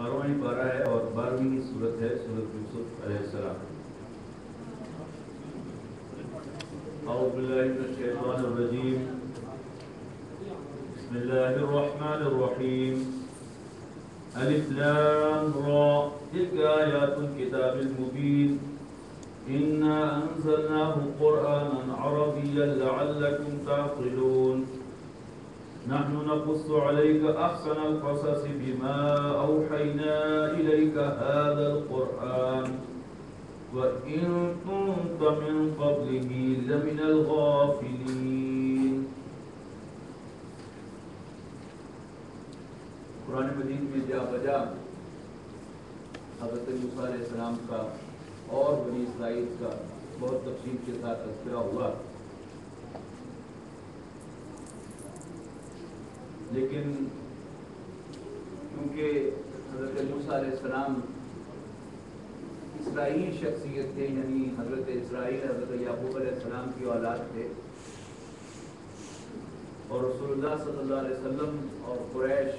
12واں پارہ ہے اور 12ویں سورت ہے سورت یوسف علیہ السلام۔ اعوذ باللہ من الشیطان الرجیم، بسم اللہ الرحمن الرحیم، الف لام را، تلک آیات الکتاب المبین، انا انزلناه قرآنا عربیا لعلکم تعقلون، نحن نقص عليك أحسن القصص بما أوحينا إليك هذا القرآن وإن كنت من قبله لمن الغافلين۔ قرآن مجید میں جا بجا حضرت موسیٰ علیہ السلام کا اور بنی اسرائیل کا بہت تفصیل کے ساتھ تذکرہ ہوا، لیکن کیونکہ حضرت موسیٰ علیہ السلام اسرائیلی شخصیت تھے، یعنی حضرت اسرائیل حضرت یعقوب علیہ السلام کی اولاد تھے، اور رسول اللہ صلی اللہ علیہ وسلم اور قریش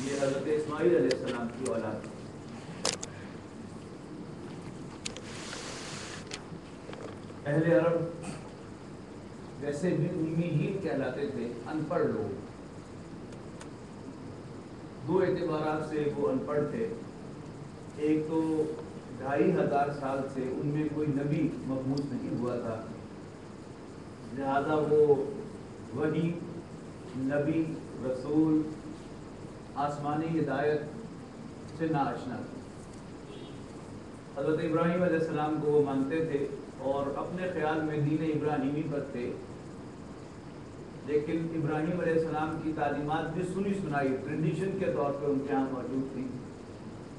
یہ حضرت اسماعیل علیہ السلام کی اولاد تھی۔ اہل عرب ویسے بھی امیین کہلاتے تھے، ان پڑھ لوگ۔ دو اعتبارات سے وہ ان پڑھ تھے، ایک تو 2500 سال سے ان میں کوئی نبی مبعوث نہیں ہوا تھا، لہذا وہ وحی، نبی، رسول، آسمانی ہدایت سے ناآشنا تھے۔ حضرت ابراہیم علیہ السلام کو وہ مانتے تھے اور اپنے خیال میں دین ابراہیمی پر تھے، لیکن ابراہیم علیہ السلام کی تعلیمات بھی سنی سنائی ٹریڈیشن کے طور پہ ان کے یہاں موجود تھی۔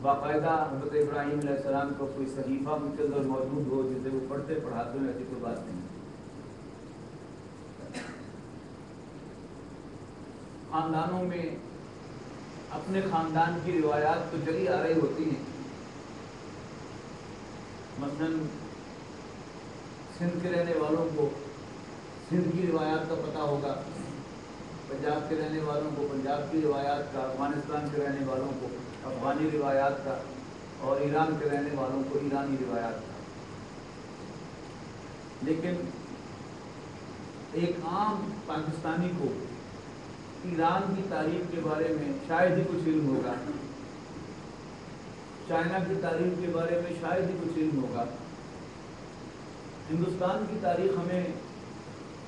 باقاعدہ حضرت ابراہیم علیہ السلام کو کوئی صحیفہ ان کے اندر موجود ہو جسے وہ پڑھتے پڑھاتے ہیں، ایسی کوئی بات نہیں۔ خاندانوں میں اپنے خاندان کی روایات تو چلی آ رہی ہوتی ہیں، مثلاً سندھ کے رہنے والوں کو سندھ کی روایات کا پتہ ہوگا، پنجاب کے رہنے والوں کو پنجاب کی روایات کا، افغانستان کے رہنے والوں کو افغانی روایات کا، اور ایران کے رہنے والوں کو ایرانی روایات کا۔ لیکن ایک عام پاکستانی کو ایران کی تاریخ کے بارے میں شاید ہی کچھ علم ہوگا، چائنا کی تاریخ کے بارے میں شاید ہی کچھ علم ہوگا۔ ہندوستان کی تاریخ ہمیں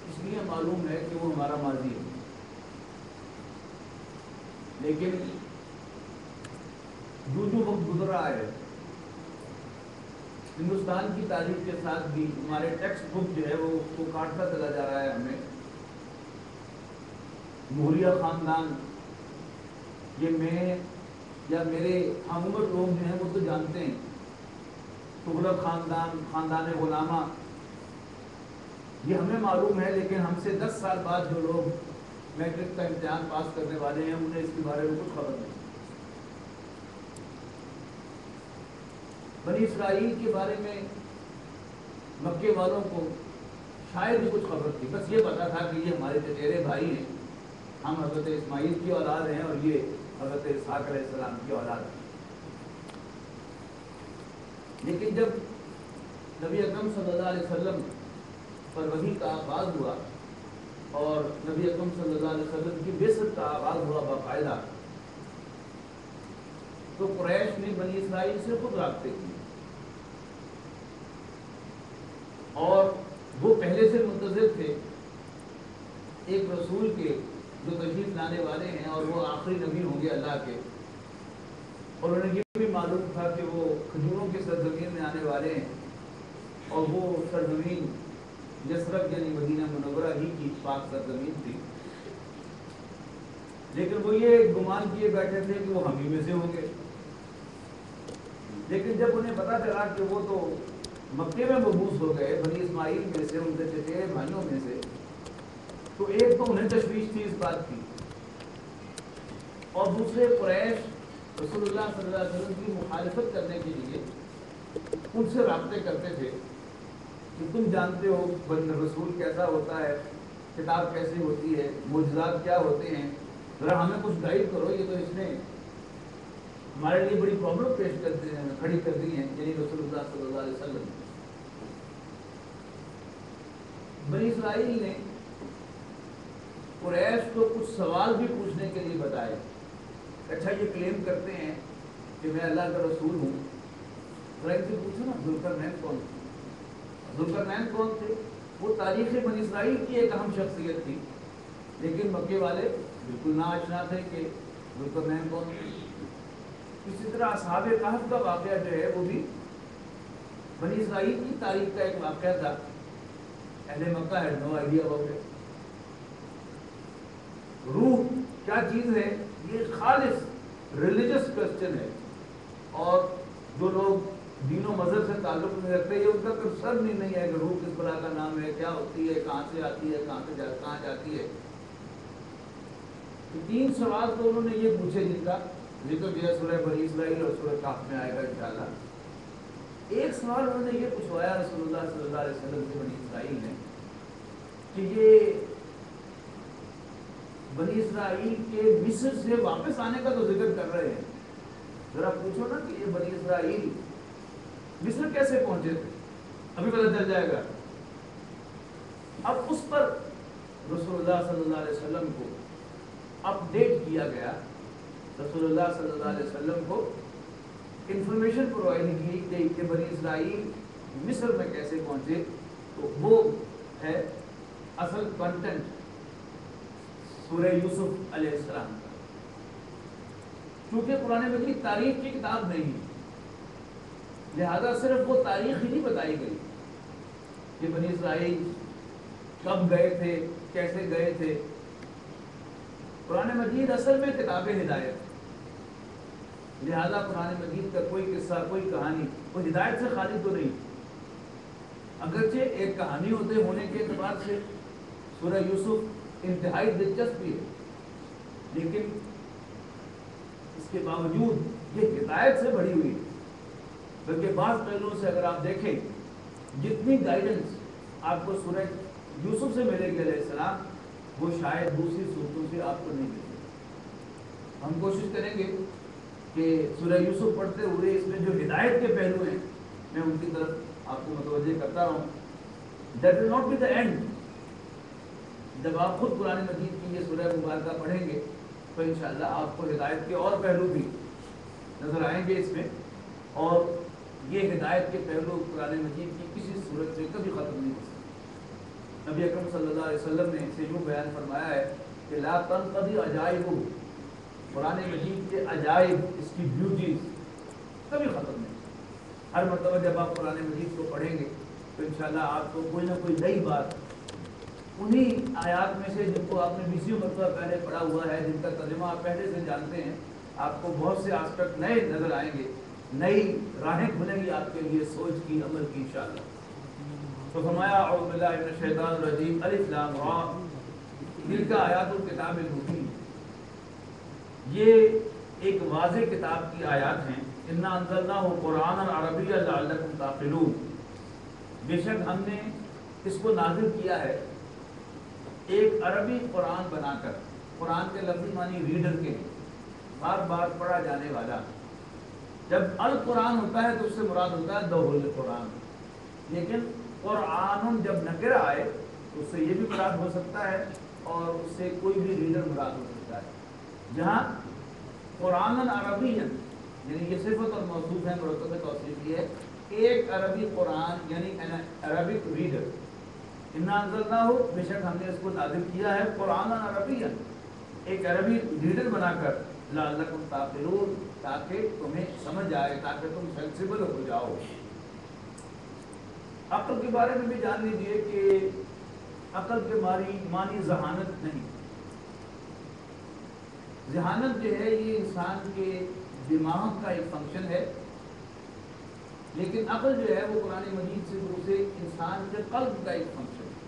اس لیے معلوم ہے کہ وہ ہمارا ماضی ہے، لیکن جو وقت گزر رہا ہے ہندوستان کی تاریخ کے ساتھ بھی ہمارے ٹیکسٹ بک جو ہے وہ اس کو کاٹتا چلا جا رہا ہے ہمیں۔ موریہ خاندان، یہ میں یا میرے ہم عمر لوگ جو ہیں وہ تو جانتے ہیں، تغلق خاندان، خاندان غلامہ، یہ ہمیں معلوم ہے، لیکن ہم سے 10 سال بعد جو لوگ میٹرک کا امتحان پاس کرنے والے ہیں انہیں اس کے بارے میں کچھ خبر نہیں۔ بنی اسرائیل کے بارے میں مکے والوں کو شاید ہی کچھ خبر تھی، بس یہ پتا تھا کہ یہ ہمارے چچیرے بھائی ہیں، ہم حضرت اسماعیل کی اولاد ہیں اور یہ حضرت اسحاق علیہ السلام کی اولاد ہیں۔ لیکن جب نبی اکرم صلی اللہ علیہ وسلم پر وحی کا آغاز ہوا اور نبی اکرم صلی اللہ علیہ وسلم کی بعثت کا آغاز ہوا باقاعدہ، تو قریش نے بنی اسرائیل سے خود رابطے کیے، اور وہ پہلے سے منتظر تھے ایک رسول کے جو تشریف لانے والے ہیں اور وہ آخری نبی ہوں گے اللہ کے، اور انہیں یہ بھی معلوم تھا کہ وہ کھجوروں کی سرزمین میں آنے والے ہیں، اور وہ سرزمین یثرب یعنی مدینہ منورہ ہی کی پاک سرزمین تھی، لیکن وہ یہ گمان کیے بیٹھے تھے کہ وہ ہم ہی میں سے ہوں گے۔ لیکن جب انہیں پتا چلا کہ وہ تو مکے میں مبعوث ہو گئے، بنی اسماعیل میں سے، ان کے چچیرے بھائیوں میں سے، تو ایک تو انہیں تشویش تھی اس بات کی، اور دوسرے قریش رسول اللہ صلی اللہ علیہ وسلم کی مخالفت کرنے کے لیے ان سے رابطے کرتے تھے کہ تم جانتے ہو رسول کیسا ہوتا ہے، کتاب کیسی ہوتی ہے، معجزات کیا ہوتے ہیں، ذرا ہمیں کچھ گائیڈ کرو، یہ تو اس نے ہمارے لیے بڑی پرابلم پیش کھڑی کر دی ہیں، یعنی رسول اللہ صلی اللہ علیہ وسلم۔ بنی اسرائیل نے قریش کو کچھ سوال بھی پوچھنے کے لیے بتائے۔ اچھا یہ کلیم کرتے ہیں کہ میں اللہ کا رسول ہوں، ذرا ان سے پوچھو نا ذوالقرنین کون تھے؟ ذوالقرنین کون تھے؟ وہ تاریخ بنی اسرائیل کی ایک اہم شخصیت تھی، لیکن مکے والے بالکل ناآشنا تھے کہ ذوالقرنین کون تھے۔ اسی طرح اصحاب کہف کا واقعہ جو ہے وہ بھی بنی اسرائیل کی تاریخ کا ایک واقعہ تھا۔ اہل مکہ ہے نو آئیڈیا اباؤٹ اٹ۔ روح کیا چیز ہے یہ خالص ریلیجس کوسچن ہے، اور جو لوگ دین و مذہب سے تعلق نہیں رکھتے یہ ان کا کنسرن ہی نہیں ہے کہ روح کس طرح کا نام ہے، کیا ہوتی ہے، کہاں سے آتی ہے، کہاں جاتی ہے۔ تو 3 سوال تو انہوں نے یہ پوچھے جن کا ذکر کیا سورہ بنی اسرائیل اور سورہ کہف میں آئے گا انشاءاللہ۔ ایک سوال انہوں نے یہ پوچھوایا رسول اللہ صلی اللہ علیہ وسلم سے بنی اسرائیل نے کہ یہ بنی اسرائیل کے مصر سے واپس آنے کا تو ذکر کر رہے ہیں، ذرا پوچھو نا کہ یہ بنی اسرائیل مصر کیسے پہنچے تھے، ابھی پتہ چل جائے گا۔ اب اس پر رسول اللہ صلی اللہ علیہ وسلم کو اپڈیٹ کیا گیا، رسول اللہ صلی اللہ علیہ وسلم کو انفارمیشن پرووائڈ کی گئی کہ بنی اسرائیل مصر میں کیسے پہنچے۔ تو وہ ہے اصل کنٹینٹ سورہ یوسف علیہ السلام کا۔ کیونکہ قرآن مجید تاریخ کی کتاب نہیں ہے، لہذا صرف وہ تاریخ ہی نہیں بتائی گئی کہ بنی اسرائیل کب گئے تھے، کیسے گئے تھے۔ قرآن مجید اصل میں کتاب ہدایت، لہذا قرآن مجید کا کوئی قصہ، کوئی کہانی وہ ہدایت سے خالی تو نہیں۔ اگرچہ ایک کہانی ہونے کے اعتبار سے سورہ یوسف انتہائی دلچسپ بھی ہے، لیکن اس کے باوجود یہ ہدایت سے بھری ہوئی ہے۔ بلکہ بعض پہلوؤں سے اگر آپ دیکھیں جتنی گائیڈنس آپ کو سورہ یوسف سے ملے گی علیہ السلام وہ شاید دوسری صورتوں سے آپ کو نہیں ملے گی۔ ہم کوشش کریں گے کہ سورہ یوسف پڑھتے ہوئے اس میں جو ہدایت کے پہلو ہیں میں ان کی طرف آپ کو متوجہ کرتا رہوں۔ That will not be the end. جب آپ خود قرآن مجید کی یہ سورہ مبارکہ پڑھیں گے تو انشاءاللہ آپ کو ہدایت کے اور پہلو بھی نظر آئیں گے اس میں، اور یہ ہدایت کے پہلو قرآن مجید کی کسی صورت سے کبھی ختم نہیں ہو سکتے۔ نبی اکرم صلی اللہ علیہ وسلم نے اسے یوں بیان فرمایا ہے کہ لا تنقضی عجائب، قرآن مجید کے عجائب، اس کی بیوٹیز کبھی ختم نہیں۔ ہر مرتبہ جب آپ قرآن مجید کو پڑھیں گے تو انشاءاللہ آپ کو کوئی نہ کوئی نئی بات انہی آیات میں سے جن کو آپ نے 20 مرتبہ پہلے پڑھا ہوا ہے، جن کا ترجمہ آپ پہلے سے جانتے ہیں، آپ کو بہت سے آسپیکٹ نئے نظر آئیں گے، نئی راہیں کھلیں گی آپ کے لیے سوچ کی، عمل کی انشاءاللہ۔ تو فرمایا اعوذ باللہ من الشیطان الرجیم الف لام را تلک آیات الکتاب المبین، یہ ایک واضح کتاب کی آیات ہیں۔ انا انزلناہ قرآنا عربیا لعلکم تعقلون، بے شک ہم نے اس کو نازل کیا ہے ایک عربی قرآن بنا کر۔ قرآن کے لفظی معنی ریڈر کے ہیں، بار بار پڑھا جانے والا۔ جب القرآن ہوتا ہے تو اس سے مراد ہوتا ہے القرآن، لیکن قرآن جب نکرہ آئے تو اس سے یہ بھی مراد ہو سکتا ہے اور اس سے کوئی بھی ریڈر مراد ہو سکتا ہے۔ جہاں قرآن عربی یعنی یہ صفت اور موصوف ہے، مرتبہ توصیف یہ ہے ایک عربی قرآن یعنی عربک ریڈر۔ انا انزلناہ، بے شک ہم نے اس کو نازل کیا ہے قرآن عربی، ایک عربی ریڈر بنا کر، لعلکم تعقلون، تاکہ تمہیں سمجھ آئے، تاکہ تم سینسیبل ہو جاؤ۔ عقل کے بارے میں بھی جان لیجئے کہ عقل کے معنی ذہانت نہیں۔ ذہانت جو ہے یہ انسان کے دماغ کا ایک فنکشن ہے، لیکن عقل جو ہے وہ قرآن مجید سے اسے انسان کے قلب کا ایک فنکشن ہے۔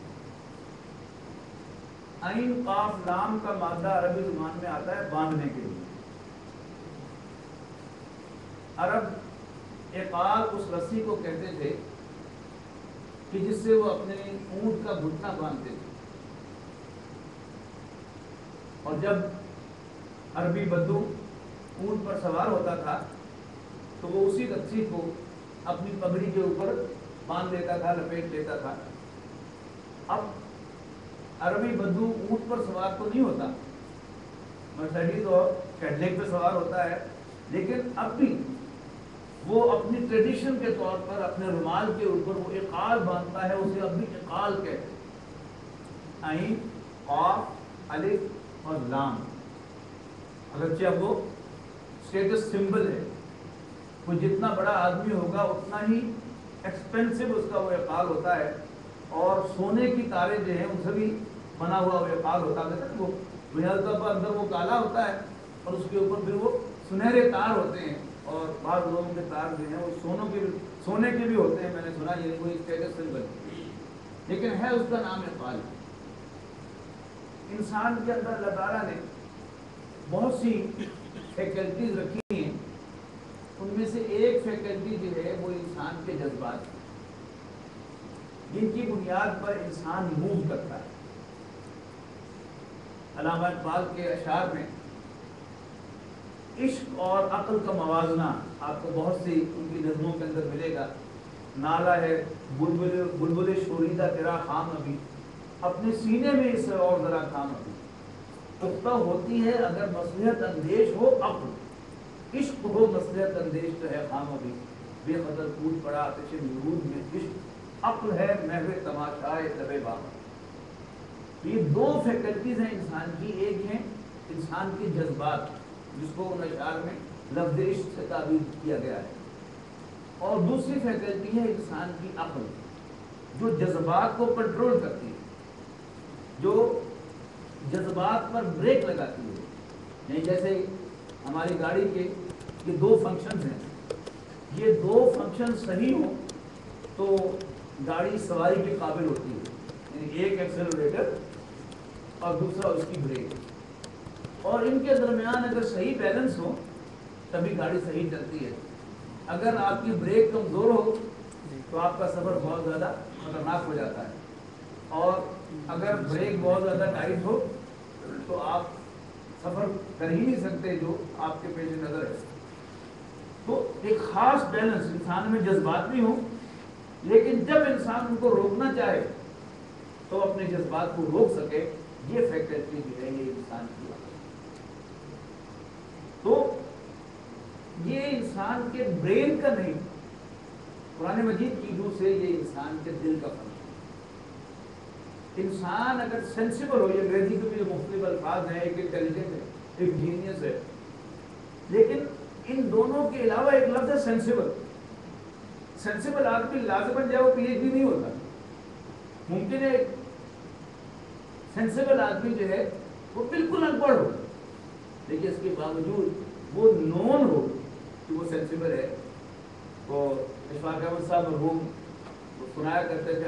عین قاف لام کا مادہ عربی زبان میں آتا ہے باندھنے کے لیے۔ عرب عقال اس رسی کو کہتے تھے کہ جس سے وہ اپنے اونٹ کا گھٹنا باندھتے تھے، اور جب عربی بدو اونٹ پر سوار ہوتا تھا تو وہ اسی رسی کو اپنی پگڑی کے اوپر باندھ لیتا تھا، لپیٹ لیتا تھا۔ اب عربی بدو اونٹ پر سوار تو نہیں ہوتا، مرسیڈیز اور کیڈلک پہ سوار ہوتا ہے، لیکن اب بھی وہ اپنی ٹریڈیشن کے طور پر اپنے رومال کے اوپر وہ اقال باندھتا ہے، اسے اب بھی اقال کہتے ہیں، عین قاف الف اور لام۔ اگرچہ اب وہ اسٹیٹس سمبل ہے، وہ جتنا بڑا آدمی ہوگا اتنا ہی ایکسپینسو اس کا وہ اقال ہوتا ہے، اور سونے کی تاریں جو ہیں ان سے بھی بنا ہوا وہ اقال ہوتا ہے، وہ بنیادی طور پر اندر وہ کالا ہوتا ہے اور اس کے اوپر پھر وہ سنہرے تار ہوتے ہیں، اور بعض لوگوں کے تار جو ہیں وہ سونے کے بھی ہوتے ہیں، میں نے سنا یہ کوئی اسٹیٹس سمبل، لیکن ہے اس کا نام اقال۔ انسان کے اندر اللہ تعالیٰ نے بہت سی فیکلٹیز رکھی ہیں، ان میں سے ایک فیکلٹی جو ہے وہ انسان کے جذبات، جن کی بنیاد پر انسان موو کرتا ہے۔ علامہ اقبال کے اشعار میں عشق اور عقل کا موازنہ آپ کو بہت سی ان کی نظموں کے اندر ملے گا۔ نالا ہے بلبل شوریدہ تیرا خام ابھی، اپنے سینے میں اس سے اور ذرا خام ابھی، پختہ ہوتی ہے اگر مصلحت اندیش ہو عقل، عشق ہو مصلحت اندیش تو ہے خام ابھی، بے قدر کود پڑا آتش مرود میں عشق، عقل ہے محو تماشائے لب باغ۔ یہ دو فیکلٹیز ہیں انسان کی، ایک ہیں انسان کے جذبات جس کو ان اشعار میں لفظ عشق سے تعبیر کیا گیا ہے، اور دوسری فیکلٹی ہے انسان کی عقل جو جذبات کو کنٹرول کرتی ہے، جو جذبات پر بریک لگاتی ہے۔ یعنی جیسے ہماری گاڑی کے یہ دو فنکشنز ہیں، یہ دو فنکشن صحیح ہوں تو گاڑی سواری کے قابل ہوتی ہے، یعنی ایک ایکسلریٹر اور دوسرا اس کی بریک، اور ان کے درمیان اگر صحیح بیلنس ہو تبھی گاڑی صحیح چلتی ہے۔ اگر آپ کی بریک کمزور ہو تو آپ کا سفر بہت زیادہ خطرناک ہو جاتا ہے، اور اگر بریک بہت زیادہ ٹائٹ ہو تو آپ سفر کر ہی نہیں سکتے جو آپ کے پیش نظر ہے۔ تو ایک خاص بیلنس انسان میں جذبات بھی ہوں، لیکن جب انسان ان کو روکنا چاہے تو اپنے جذبات کو روک سکے، یہ فیکلٹی جو ہے یہ انسان کی ہے۔ تو یہ انسان کے برین کا نہیں، قرآن مجید کی روح سے یہ انسان کے دل کا فنکشن۔ انسان اگر سینسیبل ہو، یہ انگریزی کے بھی جو مختلف الفاظ ہیں، ایک انٹیلیجنٹ ہے، ایک جینیس ہے، لیکن ان دونوں کے علاوہ ایک لفظ ہے سینسیبل۔ سینسیبل آدمی لازماً جو ہے وہ پی ایچ ڈی نہیں ہوتا، ممکن ہے سینسیبل آدمی جو ہے وہ بالکل ان پڑھ ہو، لیکن اس کے باوجود وہ نون ہو کہ وہ سینسیبل ہے۔ وہ اشفاق احمد صاحب مرحوم سنایا کرتے تھے